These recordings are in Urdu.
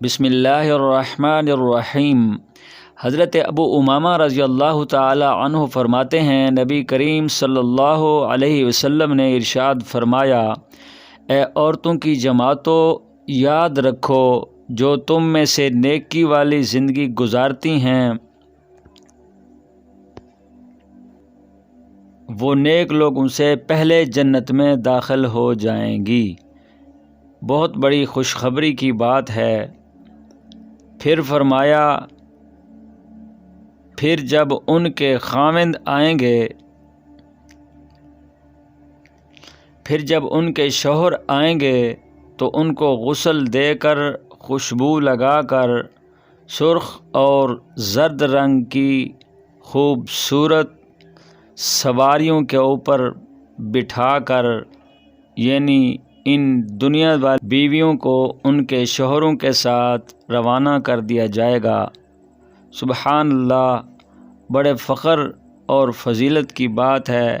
بسم اللہ الرحمن الرحیم۔ حضرت ابو امامہ رضی اللہ تعالی عنہ فرماتے ہیں، نبی کریم صلی اللہ علیہ وسلم نے ارشاد فرمایا، اے عورتوں کی جماعتوں، یاد رکھو جو تم میں سے نیکی والی زندگی گزارتی ہیں وہ نیک لوگوں سے پہلے جنت میں داخل ہو جائیں گی۔ بہت بڑی خوشخبری کی بات ہے۔ پھر فرمایا، پھر جب ان کے خاوند آئیں گے، پھر جب ان کے شوہر آئیں گے تو ان کو غسل دے کر، خوشبو لگا کر، سرخ اور زرد رنگ کی خوبصورت سواریوں کے اوپر بٹھا کر، یعنی ان دنیا والی بیویوں کو ان کے شوہروں کے ساتھ روانہ کر دیا جائے گا۔ سبحان اللہ، بڑے فخر اور فضیلت کی بات ہے۔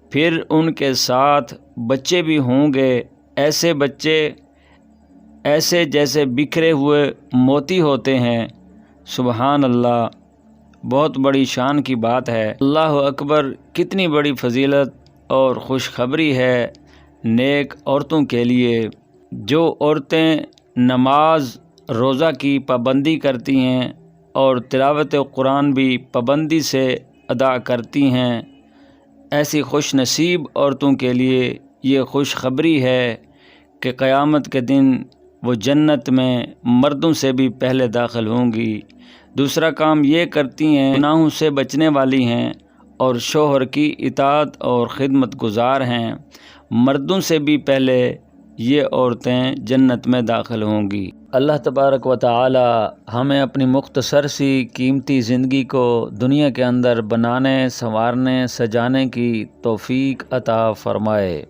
پھر ان کے ساتھ بچے بھی ہوں گے، ایسے بچے ایسے جیسے بکھرے ہوئے موتی ہوتے ہیں۔ سبحان اللہ، بہت بڑی شان کی بات ہے۔ اللہ اکبر، کتنی بڑی فضیلت اور خوشخبری ہے نیک عورتوں کے لیے۔ جو عورتیں نماز روزہ کی پابندی کرتی ہیں اور تلاوت قرآن بھی پابندی سے ادا کرتی ہیں، ایسی خوش نصیب عورتوں کے لیے یہ خوشخبری ہے کہ قیامت کے دن وہ جنت میں مردوں سے بھی پہلے داخل ہوں گی۔ دوسرا کام یہ کرتی ہیں، گناہوں سے بچنے والی ہیں اور شوہر کی اطاعت اور خدمت گزار ہیں، مردوں سے بھی پہلے یہ عورتیں جنت میں داخل ہوں گی۔ اللہ تبارک و تعالی ہمیں اپنی مختصر سی قیمتی زندگی کو دنیا کے اندر بنانے، سنوارنے، سجانے کی توفیق عطا فرمائے۔